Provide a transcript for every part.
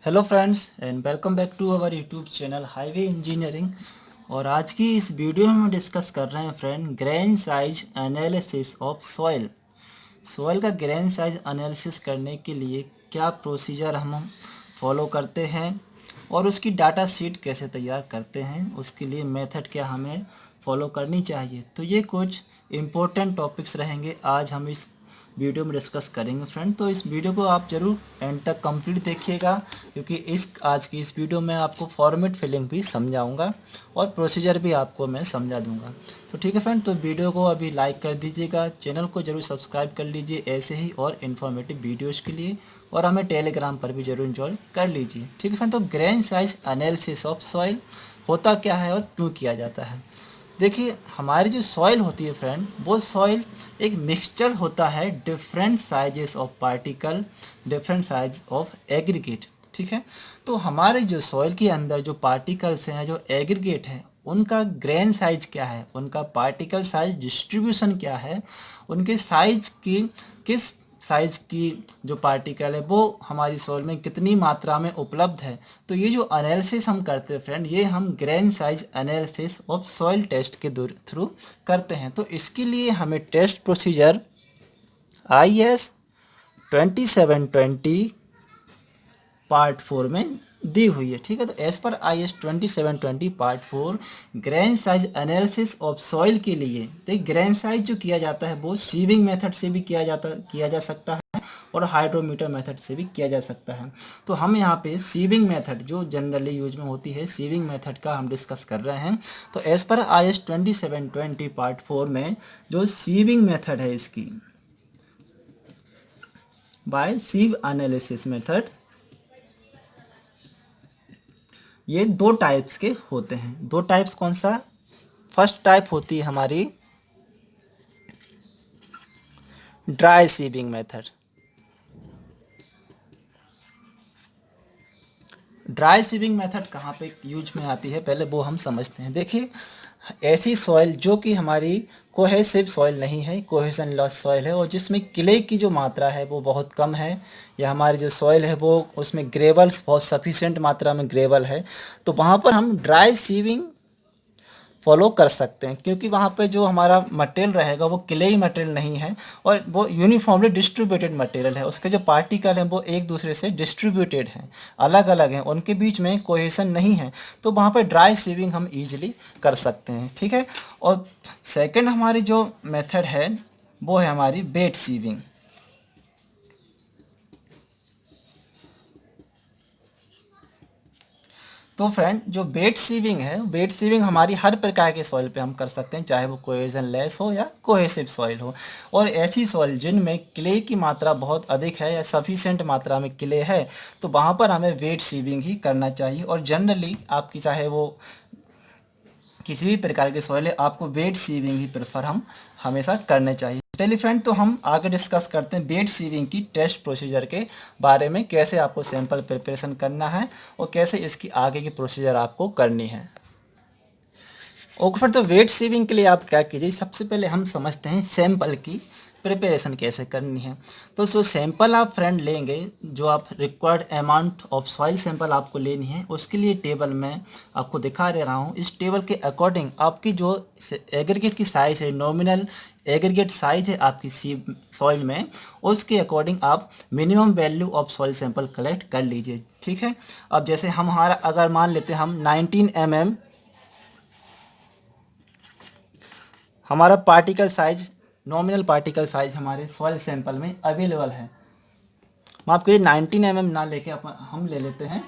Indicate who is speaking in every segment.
Speaker 1: Hello friends and welcome back to our YouTube channel highway engineering. और आज की इस वीडियो में हम डिस्कस कर रहे हैं friend grain size analysis of soil. Soil का ग्रेन साइज एनालिसिस करने के लिए क्या प्रोसीजर हम फॉलो करते हैं और उसकी डाटा शीट कैसे तैयार करते हैं, उसके लिए मेथड क्या हमें फॉलो करनी चाहिए। तो ये कुछ इम्पोर्टेंट टॉपिक्स रहेंगे आज हम इस वीडियो में डिस्कस करेंगे फ्रेंड। तो इस वीडियो को आप ज़रूर एंड तक कंप्लीट देखिएगा, क्योंकि आज की इस वीडियो में आपको फॉर्मेट फिलिंग भी समझाऊंगा और प्रोसीजर भी आपको मैं समझा दूंगा। तो ठीक है फ्रेंड, तो वीडियो को अभी लाइक कर दीजिएगा, चैनल को जरूर सब्सक्राइब कर लीजिए ऐसे ही और इन्फॉर्मेटिव वीडियोज़ के लिए, और हमें टेलीग्राम पर भी जरूर ज्वाइन कर लीजिए। ठीक है फ्रेंड, तो grain size analysis of soil होता क्या है और क्यों किया जाता है। देखिए, हमारी जो सॉइल होती है फ्रेंड, वो सॉइल एक मिक्सचर होता है different sizes of particle, different size of aggregate. ठीक है, तो हमारे जो सॉइल के अंदर जो पार्टिकल्स हैं, जो एग्रीगेट हैं, उनका ग्रेन साइज क्या है, उनका पार्टिकल साइज डिस्ट्रीब्यूशन क्या है, उनके साइज की किस साइज की जो पार्टिकल है वो हमारी सॉइल में कितनी मात्रा में उपलब्ध है। तो ये जो एनालिसिस हम करते हैं फ्रेंड, ये हम grain size analysis of soil test के थ्रू करते हैं। तो इसके लिए हमें टेस्ट प्रोसीजर IS 2720 पार्ट 4 में दी हुई है। ठीक है, तो एज पर IS 2720 part 4 grain size analysis of soil के लिए, तो ग्रेन साइज जो किया जाता है वो सीविंग मेथड से भी किया जा सकता है और हाइड्रोमीटर मेथड से भी किया जा सकता है। तो हम यहाँ पे सीविंग मेथड जो जनरली यूज में होती है, सीविंग मेथड का हम डिस्कस कर रहे हैं। तो एज पर IS 2720 पार्ट 4 में जो सीविंग मेथड है इसकी, बाय सीव एनालिसिस मेथड, ये दो टाइप्स के होते हैं। दो टाइप्स कौन सा? फर्स्ट टाइप होती है हमारी dry sieving method. Dry sieving method कहाँ पे यूज में आती है, पहले वो हम समझते हैं। देखिए, ऐसी सॉइल जो कि हमारी कोहेसिव सॉइल नहीं है, कोहेसन लॉस सॉइल है, और जिसमें क्ले की जो मात्रा है वो बहुत कम है, या हमारी जो सॉइल है वो उसमें ग्रेवल्स बहुत सफिशिएंट मात्रा में ग्रेवल है, तो वहाँ पर हम ड्राई सीविंग फॉलो कर सकते हैं, क्योंकि वहाँ पे जो हमारा मटेरियल रहेगा वो क्लेई मटेरियल नहीं है और वो यूनिफॉर्मली डिस्ट्रीब्यूटेड मटेरियल है। उसके जो पार्टिकल हैं वो एक दूसरे से डिस्ट्रीब्यूटेड हैं, अलग अलग हैं, उनके बीच में कोहेसन नहीं है। तो वहाँ पे ड्राई सीविंग हम ईजिली कर सकते हैं। ठीक है, और सेकेंड हमारी जो मेथड है वो है हमारी वेट सीविंग। तो फ्रेंड, जो वेट सीविंग है, वेट सीविंग हमारी हर प्रकार के सॉइल पे हम कर सकते हैं, चाहे वो कोहेजन लेस हो या कोहेसिव सॉइल हो। और ऐसी सॉइल जिनमें क्ले की मात्रा बहुत अधिक है या सफिशिएंट मात्रा में क्ले है, तो वहाँ पर हमें वेट सीविंग ही करना चाहिए। और जनरली आपकी चाहे वो किसी भी प्रकार की सॉइल है, आपको वेट सीविंग ही प्रेफर हम हमेशा करने चाहिए। चलिए फ्रेंड, तो हम आगे डिस्कस करते हैं वेट सीविंग की टेस्ट प्रोसीजर के बारे में, कैसे आपको सैंपल प्रिपरेशन करना है और कैसे इसकी आगे की प्रोसीजर आपको करनी है। ओके फ्रेंड, तो वेट सीविंग के लिए आप क्या कीजिए, सबसे पहले हम समझते हैं सैंपल की प्रिपरेशन कैसे करनी है। तो जो सैंपल आप फ्रेंड लेंगे, जो आप required amount of soil sample आपको लेनी है, उसके लिए टेबल में आपको दिखा दे रहा हूँ। इस टेबल के अकॉर्डिंग आपकी जो एग्रीगेट की साइज़ है, नॉमिनल एग्रीगेट साइज है आपकी सॉइल में, उसके अकॉर्डिंग आप minimum value of soil sample collect कर लीजिए। ठीक है, अब जैसे हम हमारा अगर मान लेते हैं हम 19 mm हमारा particle size, nominal particle size हमारे सॉइल सैंपल में अवेलेबल है। माफ कीजिए, 19 mm ना लेके हम ले लेते हैं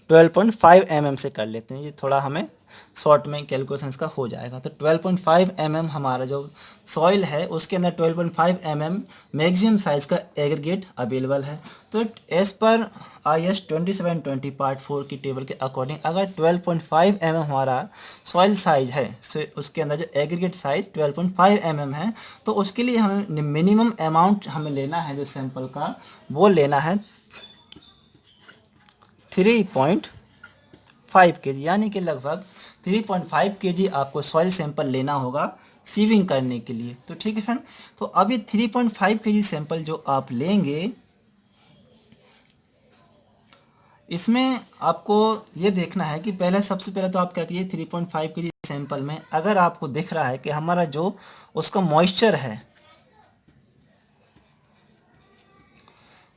Speaker 1: 12.5 mm से कर लेते हैं, ये थोड़ा हमें शॉर्ट में कैलकुलेशंस का हो जाएगा। तो 12.5 mm हमारा जो सॉइल है उसके अंदर 12.5 mm मैक्सिमम साइज का एग्रीगेट अवेलेबल है। तो एज पर IS 2720 पार्ट 4 की टेबल के अकॉर्डिंग अगर 12.5 mm हमारा सॉइल साइज है, उसके अंदर जो एग्रीगेट साइज 12.5 mm है, तो उसके लिए हमें मिनिमम अमाउंट हमें लेना है जो सैंपल का, वो लेना है 3.5 kg, यानी कि लगभग 3.5 kg आपको सॉइल सैंपल लेना होगा सीविंग करने के लिए। तो ठीक है फ्रेंड, तो अब ये 3.5 kg सैंपल जो आप लेंगे, इसमें आपको ये देखना है कि पहले सबसे पहले तो आप क्या कीजिए 3.5 के जी सैंपल में अगर आपको दिख रहा है कि हमारा जो उसका मॉइस्चर है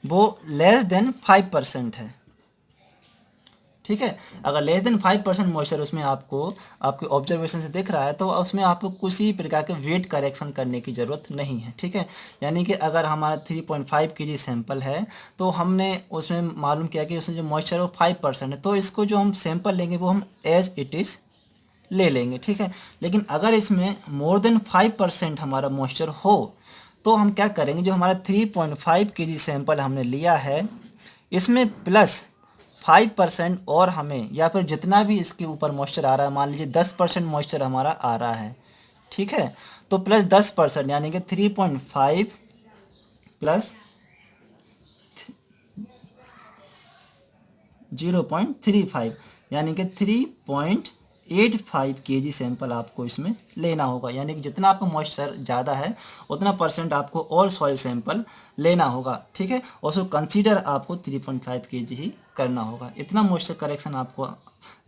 Speaker 1: वो लेस देन 5% है, ठीक है। अगर लेस देन 5% मॉइस्चर उसमें आपको आपके ऑब्जर्वेशन से दिख रहा है तो उसमें आपको किसी प्रकार के वेट करेक्शन करने की ज़रूरत नहीं है, ठीक है। यानी कि अगर हमारा 3.5 के जी सैंपल है तो हमने उसमें मालूम किया कि उसमें जो मॉइस्चर है वो 5% है, तो इसको जो हम सैंपल लेंगे वो हम एज इट इज़ ले लेंगे, ठीक है। लेकिन अगर इसमें मोर देन 5% हमारा मॉइस्चर हो तो हम क्या करेंगे, जो हमारा 3.5 के जी सैंपल हमने लिया है इसमें प्लस 5% और हमें, या फिर जितना भी इसके ऊपर मॉइस्चर आ रहा है, मान लीजिए 10% मॉइस्चर हमारा आ रहा है, ठीक है, तो प्लस 10% यानी कि 3.5 प्लस 0.35 यानी कि 3.85 केजी सैंपल आपको इसमें लेना होगा। यानी कि जितना आपका मॉइस्चर ज़्यादा है उतना परसेंट आपको ऑल सॉइल सैंपल लेना होगा, ठीक है। और उसको कंसीडर आपको 3.5 केजी ही करना होगा। इतना मॉइस्चर करेक्शन आपको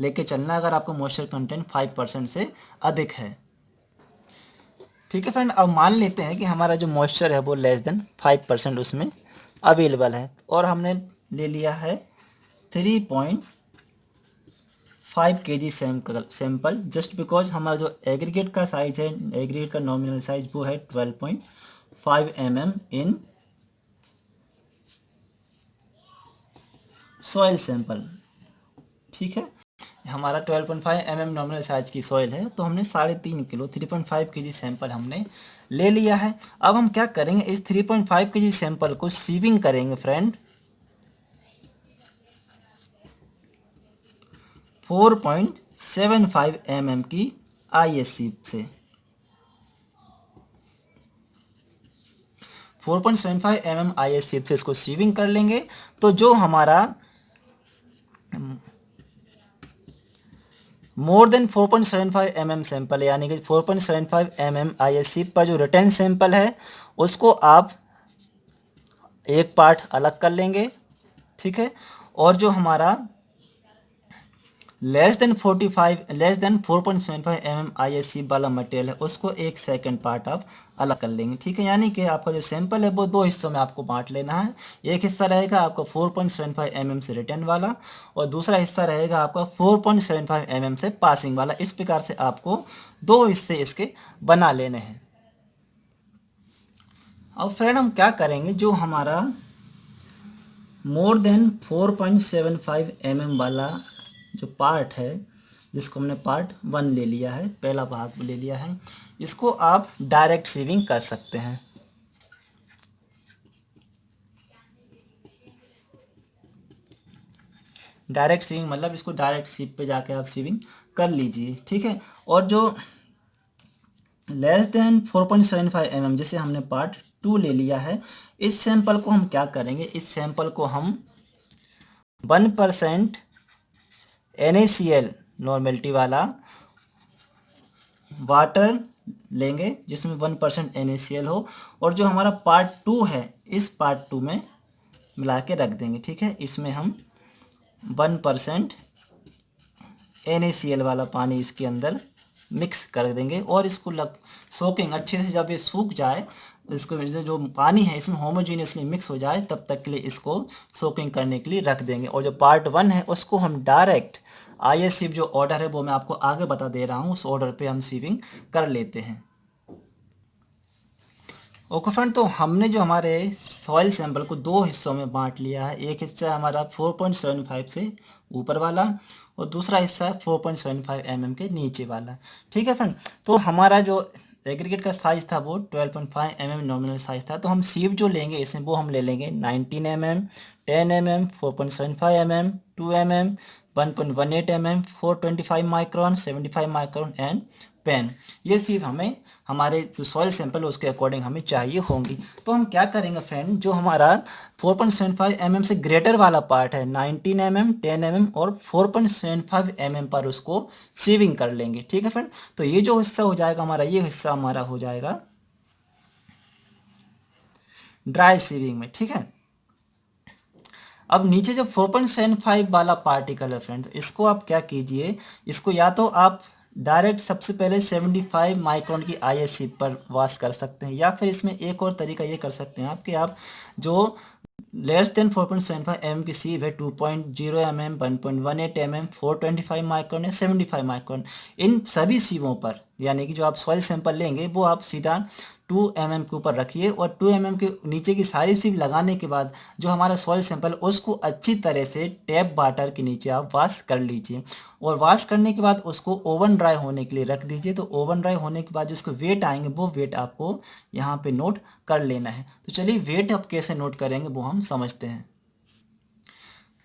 Speaker 1: लेके चलना है अगर आपका मॉइस्चर कंटेंट 5% से अधिक है, ठीक है फ्रेंड। अब मान लेते हैं कि हमारा जो मॉइस्चर है वो लेस देन 5% उसमें अवेलेबल है और हमने ले लिया है 3.5 केजी सैंपल जस्ट बिकॉज हमारा जो एग्रीगेट का साइज है, एग्रीगेट का नॉमिनल साइज वो है 12.5 mm इन सॉइल सैंपल, ठीक है। हमारा 12.5 mm नॉमिनल साइज की सॉइल है तो हमने 3.5 किलो 3.5 केजी सैंपल हमने ले लिया है। अब हम क्या करेंगे, इस 3.5 केजी सैंपल को सीविंग करेंगे फ्रेंड 4.75 mm की IS सीप से। 4.75 mm IS सीप से इसको सीविंग कर लेंगे तो जो हमारा मोर देन 4.75 mm सैंपल यानी कि 4.75 mm IS सीप पर जो रिटर्न सैंपल है उसको आप एक पार्ट अलग कर लेंगे, ठीक है। और जो हमारा लेस देन 4.75 mm ISC वाला मटेरियल है उसको एक सेकंड पार्ट आप अलग कर लेंगे, ठीक है। यानी कि आपका जो सैंपल है वो दो हिस्सों में आपको बांट लेना है। एक हिस्सा रहेगा आपका 4.75 mm से रिटर्न वाला और दूसरा हिस्सा रहेगा आपका 4.75 mm से पासिंग वाला। इस प्रकार से आपको दो हिस्से इसके बना लेने हैं। अब फ्रेंड हम क्या करेंगे, जो हमारा मोर देन 4.75 mm वाला जो पार्ट है जिसको हमने पार्ट 1 ले लिया है, पहला भाग ले लिया है, इसको आप डायरेक्ट सीविंग कर सकते हैं। डायरेक्ट सीविंग मतलब इसको डायरेक्ट सीप पे जाके आप सीविंग कर लीजिए, ठीक है। और जो लेस देन 4.75 mm जिसे हमने पार्ट 2 ले लिया है, इस सैंपल को हम क्या करेंगे, इस सैंपल को हम 1% NaCl नॉर्मेलिटी वाला वाटर लेंगे जिसमें 1% NaCl हो और जो हमारा पार्ट 2 है इस पार्ट 2 में मिला के रख देंगे, ठीक है। इसमें हम 1% NaCl वाला पानी इसके अंदर मिक्स कर देंगे और इसको सोकिंग अच्छे से, जब ये सूख जाए इसको जो पानी है इसमें होमोजीनियसली मिक्स हो जाए तब तक के लिए इसको सोकिंग करने के लिए रख देंगे। और जो पार्ट 1 है उसको हम डायरेक्ट IS सीव जो ऑर्डर है वो मैं आपको आगे बता दे रहा हूँ, उस ऑर्डर पे हम सीविंग कर लेते हैं। ओके फ्रेंड, तो हमने जो हमारे सॉइल सैंपल को दो हिस्सों में बांट लिया है। एक हिस्सा हमारा 4.75 से ऊपर वाला और दूसरा हिस्सा है 4.75 mm के नीचे वाला, ठीक है फ्रेंड। तो हमारा जो एग्रीगेट का साइज था वो 12.5 mm नॉमिनल साइज था, तो हम सीव जो लेंगे इसमें वो हम ले लेंगे 19 mm, 10 mm, 4.75 mm, 2 mm, 1.18 mm, 425 micron, 75 micron and pan. ये सीव हमें हमारे जो सॉइल सैंपल उसके अकॉर्डिंग हमें चाहिए होंगी। तो हम क्या करेंगे फ्रेंड, जो हमारा 4.75 mm से ग्रेटर वाला पार्ट है 19 mm, 10 mm और 4.75 mm पर उसको सीविंग कर लेंगे, ठीक है फ्रेंड। तो ये जो हिस्सा हो जाएगा हमारा, ये हिस्सा हमारा हो जाएगा ड्राई सीविंग में, ठीक है। अब नीचे जो 4.75 वाला पार्टिकल है फ्रेंड्स, इसको आप क्या कीजिए, इसको या तो आप डायरेक्ट सबसे पहले 75 माइक्रोन की ISC पर वॉश कर सकते हैं, या फिर इसमें एक और तरीका ये कर सकते हैं आप कि आप जो लेस देन 4.75 mm की सीव है, 2.0 mm, 1.18 mm, 425 माइक्रोन या 75 माइक्रोन, इन सभी सीवों पर यानी कि जो आप सॉइल सैंपल लेंगे वो आप सीधा 2 mm के ऊपर रखिए, और 2 mm के नीचे की सारी सीव लगाने के बाद जो हमारा सॉइल सैंपल उसको अच्छी तरह से टैप वाटर के नीचे आप वॉश कर लीजिए, और वॉश करने के बाद उसको ओवन ड्राई होने के लिए रख दीजिए। तो ओवन ड्राई होने के बाद जिसको वेट आएंगे वो वेट आपको यहाँ पे नोट कर लेना है। तो चलिए वेट अब कैसे नोट करेंगे वो हम समझते हैं।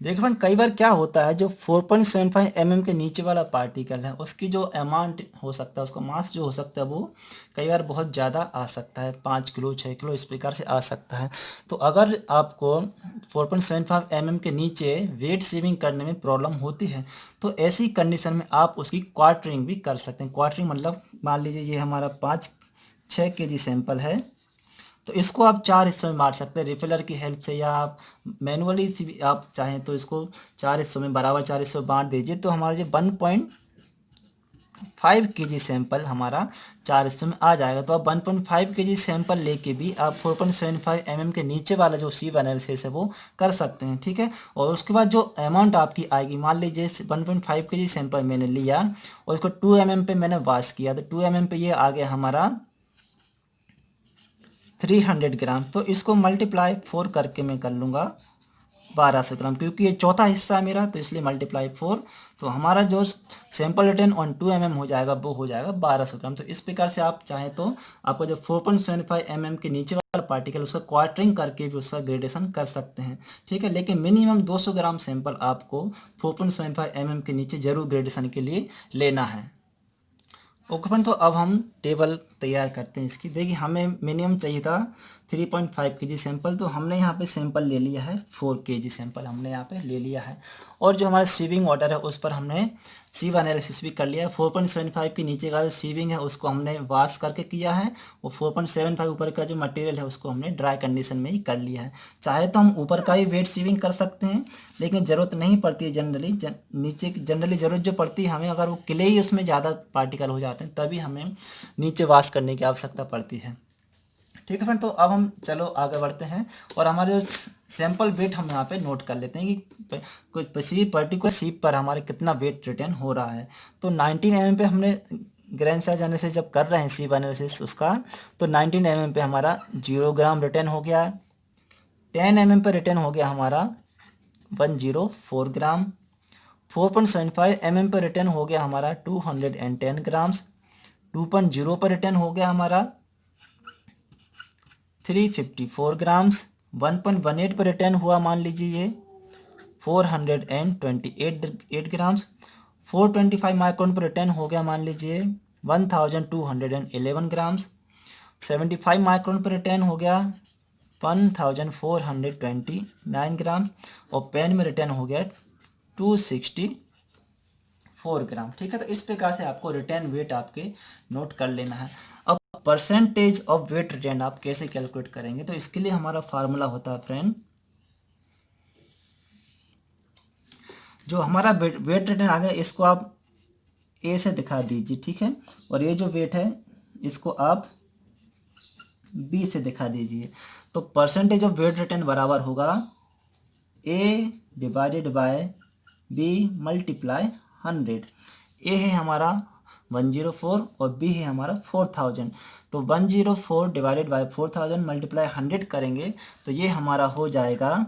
Speaker 1: देखो फ्रेंड, कई बार क्या होता है, जो 4.75 mm के नीचे वाला पार्टिकल है उसकी जो अमाउंट हो सकता है, उसका मास जो हो सकता है वो कई बार बहुत ज़्यादा आ सकता है, 5 किलो 6 किलो इस प्रकार से आ सकता है। तो अगर आपको 4.75 mm के नीचे वेट सेविंग करने में प्रॉब्लम होती है तो ऐसी कंडीशन में आप उसकी क्वार्टरिंग भी कर सकते हैं। क्वार्टरिंग मतलब मान लीजिए ये हमारा 5-6 kg सैंपल है, तो इसको आप 4 हिस्सों में बांट सकते हैं रिफिलर की हेल्प से, या आप मैनुअली से भी आप चाहें तो इसको 4 हिस्सों में बराबर 4 हिस्सों में बांट दीजिए। तो हमारा जो 1.5 kg सैंपल हमारा 4 हिस्सों में आ जाएगा। तो आप 1.5 kg सैंपल लेके भी आप 4.75 mm के नीचे वाला जो सीव एनालिसिस है वो कर सकते हैं, ठीक है। और उसके बाद जो अमाउंट आपकी आएगी, मान लीजिए 1.5 kg सैंपल मैंने लिया और इसको 2 mm पे मैंने वॉश किया, तो 2 mm पे ये आ गया हमारा 300 ग्राम। तो इसको मल्टीप्लाई 4 करके मैं कर लूँगा 1200 ग्राम, क्योंकि ये चौथा हिस्सा है मेरा, तो इसलिए मल्टीप्लाई 4। तो हमारा जो सैंपल रिटर्न ऑन 2 mm हो जाएगा वो हो जाएगा 1200 ग्राम। तो इस प्रकार से आप चाहें तो आपको जो 4.75 mm के नीचे वाला पार्टिकल उसका क्वार्टरिंग करके भी उसका ग्रेडेशन कर सकते हैं, ठीक है। लेकिन मिनिमम 200 ग्राम सैंपल आपको 4.75 mm के नीचे जरूर ग्रेडेशन के लिए लेना है। ओके फ्रेंड, तो अब हम टेबल तैयार करते हैं इसकी। देखिए हमें मिनिमम चाहिए था 3.5 kg सैंपल, तो हमने यहाँ पे सैंपल ले लिया है 4 kg सैंपल हमने यहाँ पे ले लिया है। और जो हमारा सीविंग ऑर्डर है उस पर हमने सीव एनालिसिस भी कर लिया है। 4.75 के नीचे का जो सीविंग है उसको हमने वॉश करके किया है, और 4.75 ऊपर का जो मटेरियल है उसको हमने ड्राई कंडीशन में ही कर लिया है। चाहे तो हम ऊपर का ही वेट सीविंग कर सकते हैं, लेकिन ज़रूरत नहीं पड़ती है जनरली। नीचे की जनरली ज़रूरत जो पड़ती है हमें, अगर वो क्ले ही उसमें ज़्यादा पार्टिकल हो जाते हैं तभी हमें नीचे वॉश करने की आवश्यकता पड़ती है, ठीक है फ्रेंड। तो अब हम चलो आगे बढ़ते हैं, और हमारे जो सैंपल वेट हम यहाँ पे नोट कर लेते हैं कि कोई किसी पर्टिकुलर सीप पर हमारे कितना वेट रिटर्न हो रहा है। तो 19 mm पे हमने ग्रेन साइज एनालिसिस जब कर रहे हैं सीप एनालिसिस उसका, तो 19 mm पे हमारा 0 ग्राम रिटर्न हो गया। 10 mm पे रिटर्न हो गया हमारा 104 ग्राम। 4.75 mm पर रिटर्न हो गया हमारा 210 ग्राम्स। 2.0 पर रिटर्न हो गया हमारा 354 ग्राम्स। 1.18 पर रिटर्न हुआ मान लीजिए ये 428 ग्राम्स। 425 माइक्रोन पर रिटर्न हो गया मान लीजिए 1211 ग्राम्स। 75 माइक्रोन पर रिटर्न हो गया 1429 ग्राम, और पेन में रिटर्न हो गया 264 ग्राम, ठीक है। तो इस प्रकार से आपको रिटर्न वेट आपके नोट कर लेना है। अब परसेंटेज ऑफ वेट रिटर्न आप कैसे कैलकुलेट करेंगे, तो इसके लिए हमारा फार्मूला होता है फ्रेंड, जो हमारा वेट रिटर्न आ गया इसको आप ए से दिखा दीजिए, ठीक है। और ये जो वेट है इसको आप बी से दिखा दीजिए। तो परसेंटेज ऑफ वेट रिटर्न बराबर होगा ए डिवाइडेड बाय बी मल्टीप्लाई 100। ए है हमारा 104 और बी है हमारा 4000। तो 104 डिवाइडेड बाय 4000 मल्टीप्लाई 100 करेंगे तो ये हमारा हो जाएगा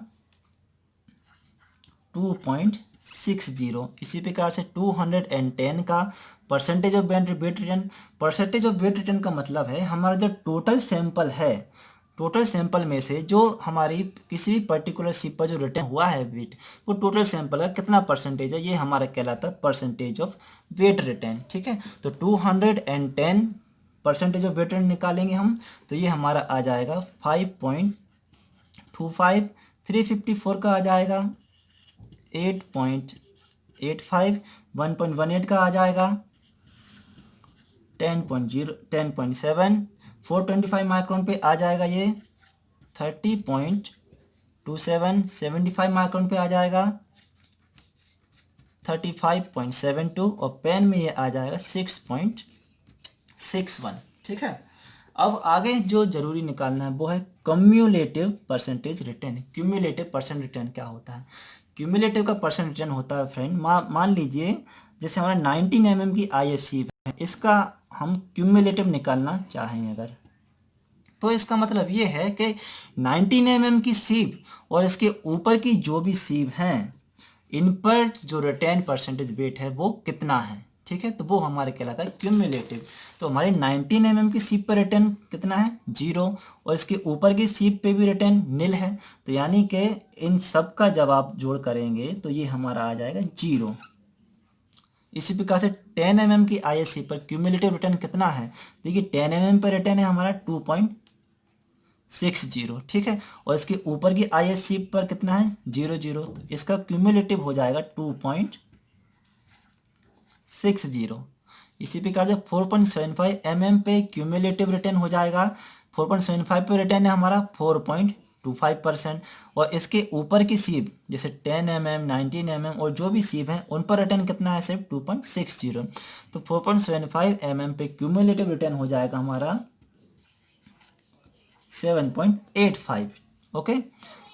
Speaker 1: 2.60। इसी प्रकार से 210 का percentage of weight retained. Percentage of weight retained का मतलब है हमारा जो टोटल सैंपल है, टोटल सैंपल में से जो हमारी किसी भी पर्टिकुलर शिप पर जो रिटर्न हुआ है वेट, वो टोटल सैंपल का कितना परसेंटेज है, ये हमारा कहलाता है परसेंटेज ऑफ वेट रिटर्न, ठीक है। तो 210 परसेंटेज ऑफ वेट रिटर्न निकालेंगे हम, तो ये हमारा आ जाएगा 5.25। 354 का आ जाएगा 8.85। 1.18 का आ जाएगा 10.7। 425 माइक्रोन पे आ जाएगा ये 30.2 75 माइक्रोन पे आ जाएगा 35.72 और पेन में ये आ जाएगा 6.61। ठीक है, अब आगे जो जरूरी निकालना है वो है cumulative percentage return. Cumulative percent return क्या होता है? क्यूम्युलेटिव का परसेंट रिटर्न होता है फ्रेंड, मान लीजिए जैसे हमारा 19 mm की ISC है, इसका हम क्यूम्युलेटिव निकालना चाहें अगर, तो इसका मतलब ये है कि 19 mm की सीप और इसके ऊपर की जो भी सीप हैं, इन पर जो रिटर्न परसेंटेज वेट है वो कितना है। ठीक है, तो वो हमारे कहलाता है क्यूम्युलेटिव। तो हमारे 19 mm की सीप पर रिटर्न कितना है? 0, और इसके ऊपर की सीप पे भी रिटर्न निल है। तो यानी कि इन सब का जब आप जोड़ करेंगे तो ये हमारा आ जाएगा 0। इसी प्रकार से 10 mm की ISC पर क्यूम्युलेटिव रिटर्न कितना है? देखिए 10 mm पर रिटर्न है हमारा 2.60। ठीक है, और इसके ऊपर की ISC पर कितना है? 0, तो इसका क्यूम्युलेटिव हो जाएगा 2.60। इसी प्रकार से 4.75 mm पे क्यूम्युलेटिव रिटर्न हो जाएगा, 4.75 पे रिटर्न है हमारा 4.25%, और इसके ऊपर की सीप जैसे 10 mm 19 mm और जो भी सीप हैं उन पर रिटर्न कितना है? सिर्फ 2.60। तो 4.75 mm पे क्यूम्युलेटिव रिटर्न हो जाएगा हमारा 7.85। ओके,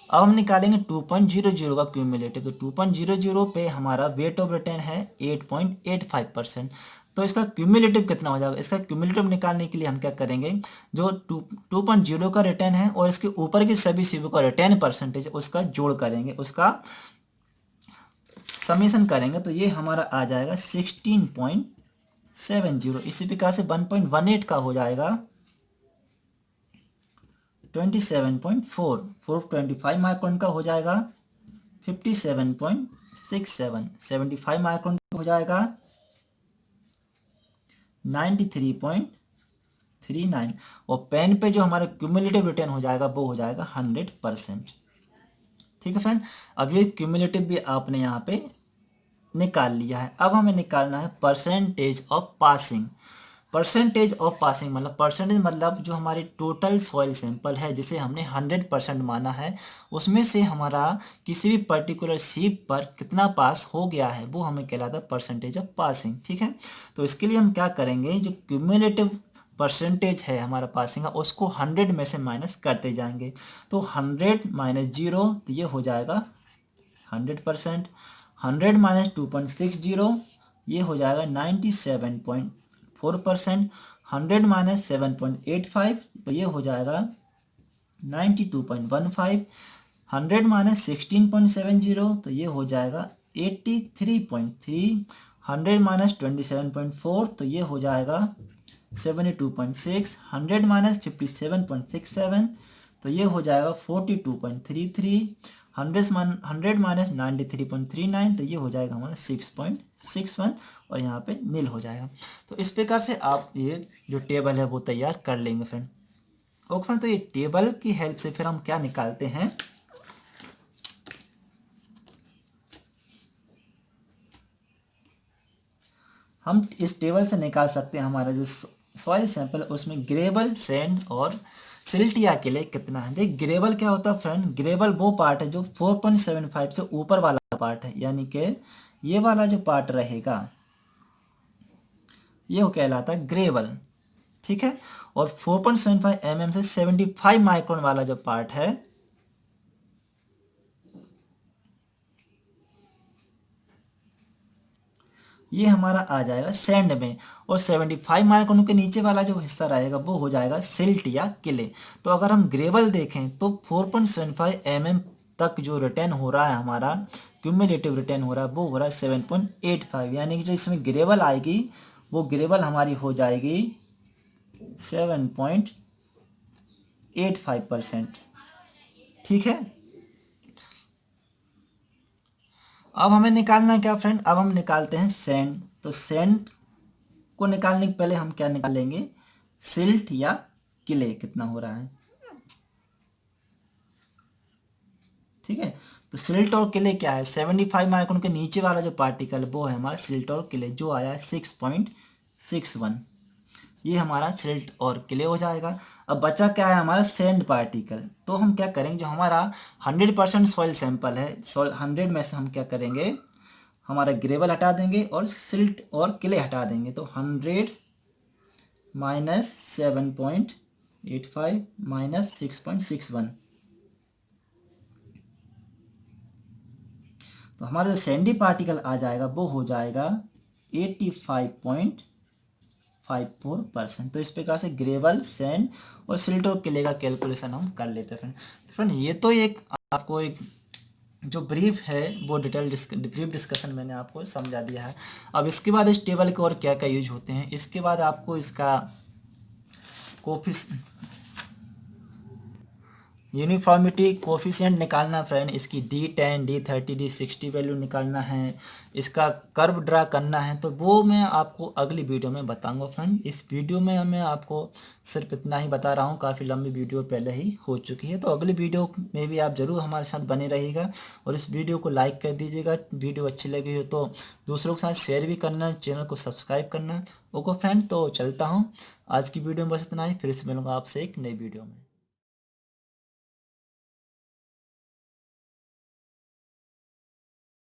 Speaker 1: अब हम निकालेंगे 2.00 का क्यूम्युलेटिव। तो 2.00 पे हमारा वेट ऑफ रिटर्न है 8.85%। तो इसका क्यूम्युलेटिव कितना हो जाएगा? इसका क्यूम्युलेटिव निकालने के लिए हम क्या करेंगे, जो 2.0 का रिटर्न है और इसके ऊपर के सभी सीबी का रिटर्न परसेंटेज उसका जोड़ करेंगे, उसका समेशन करेंगे, तो ये हमारा आ जाएगा 16.70। इसी प्रकार से 1.18 का हो जाएगा 27.4, 425 माइक्रोन का हो जाएगा 57.67, 75 माइक्रोन का हो जाएगा 93.39, और पेन पे जो हमारा क्यूमुलेटिव रिटर्न हो जाएगा वो हो जाएगा 100%। ठीक है फ्रेंड, अब ये क्यूमुलेटिव भी आपने यहाँ पे निकाल लिया है। अब हमें निकालना है percentage of passing. Percentage of passing मतलब परसेंटेज मतलब जो हमारी टोटल सॉइल सैंपल है जिसे हमने 100% माना है, उसमें से हमारा किसी भी पर्टिकुलर सीप पर कितना पास हो गया है वो हमें कहलाता है परसेंटेज ऑफ पासिंग। ठीक है, तो इसके लिए हम क्या करेंगे, जो क्यूमुलेटिव परसेंटेज है हमारा पासिंग का उसको 100 में से माइनस करते जाएंगे। तो 100 माइनस 0 तो ये हो जाएगा 100%। 100 माइनस 2.60 ये हो जाएगा 97.4%। 100 माइनस 7.85 तो ये हो जाएगा 92.15। 100 माइनस 16.70 तो ये हो जाएगा 83.3। 100 माइनस 27.4 तो ये हो जाएगा 72.6। 100 माइनस 57.67 तो ये हो जाएगा 42.33। 100 माइनस 93.39 तो ये हो जाएगा हमारा 6.61, और यहाँ पे नील हो जाएगा। तो इस प्रकार से आप ये जो टेबल है वो तैयार कर लेंगे फ्रेंड। ओके फ्रेंड, तो ये टेबल की हेल्प से फिर हम क्या निकालते हैं, हम इस टेबल से निकाल सकते हैं हमारा जो सॉइल सैंपल उसमें ग्रेवल, सैंड और सिल्टिया के लिए कितना है। देख ग्रेवल क्या होता है फ्रेंड, ग्रेवल वो पार्ट है जो 4.75 से ऊपर वाला पार्ट है, यानी कि ये वाला जो पार्ट रहेगा ये कहलाता है ग्रेवल। ठीक है, और 4.75 mm से 75 माइक्रोन वाला जो पार्ट है ये हमारा आ जाएगा सैंड में, और 75 माइक्रोन के नीचे वाला जो हिस्सा रहेगा वो हो जाएगा सिल्ट या किले। तो अगर हम ग्रेवल देखें तो 4.75 mm तक जो रिटर्न हो रहा है हमारा क्यूमुलेटिव रिटर्न हो रहा है वो हो रहा है 7.85, यानी कि जो इसमें ग्रेवल आएगी वो ग्रेवल हमारी हो जाएगी 7.85%। ठीक है, अब हमें निकालना है क्या फ्रेंड, अब हम निकालते हैं सैंड। तो सैंड को निकालने के पहले हम क्या निकालेंगे, सिल्ट या किले कितना हो रहा है। ठीक है, तो सिल्ट और किले क्या है, 75 माइक्रोन के नीचे वाला जो पार्टिकल वो है हमारा सिल्ट और किले, जो आया है 6.61। ये हमारा सिल्ट और क्ले हो जाएगा। अब बचा क्या है हमारा सैंड पार्टिकल। तो हम क्या करेंगे, जो हमारा 100% सॉइल सैंपल है, 100 में से हम क्या करेंगे, हमारा ग्रेवल हटा देंगे और सिल्ट और क्ले हटा देंगे। तो 100 माइनस 7.85 माइनस 6.61, तो हमारा जो सैंडी पार्टिकल आ जाएगा वो हो जाएगा 85.54%। तो इस प्रकार से ग्रेवल, सैंड और सिल्ट और क्ले का कैलकुलेशन हम कर लेते हैं फ्रेंड। तो फ्रेंड ये तो एक आपको एक जो ब्रीफ है वो ब्रीफ डिस्कशन मैंने आपको समझा दिया है। अब इसके बाद इस टेबल के और क्या क्या यूज होते हैं, इसके बाद आपको इसका कोफिस यूनिफॉर्मिटी कोफिशिएंट निकालना फ्रेंड, इसकी D10, D30, D60 वैल्यू निकालना है, इसका कर्व ड्रा करना है। तो वो मैं आपको अगली वीडियो में बताऊंगा फ्रेंड। इस वीडियो में मैं आपको सिर्फ इतना ही बता रहा हूँ, काफ़ी लंबी वीडियो पहले ही हो चुकी है। तो अगली वीडियो में भी आप ज़रूर हमारे साथ बने रहिएगा और इस वीडियो को लाइक कर दीजिएगा। वीडियो अच्छी लगी हो तो दूसरों के साथ शेयर भी करना, चैनल को सब्सक्राइब करना। ओके फ्रेंड, तो चलता हूँ। आज की वीडियो में बस इतना ही, फिर से मिलूंगा आपसे एक नई वीडियो में।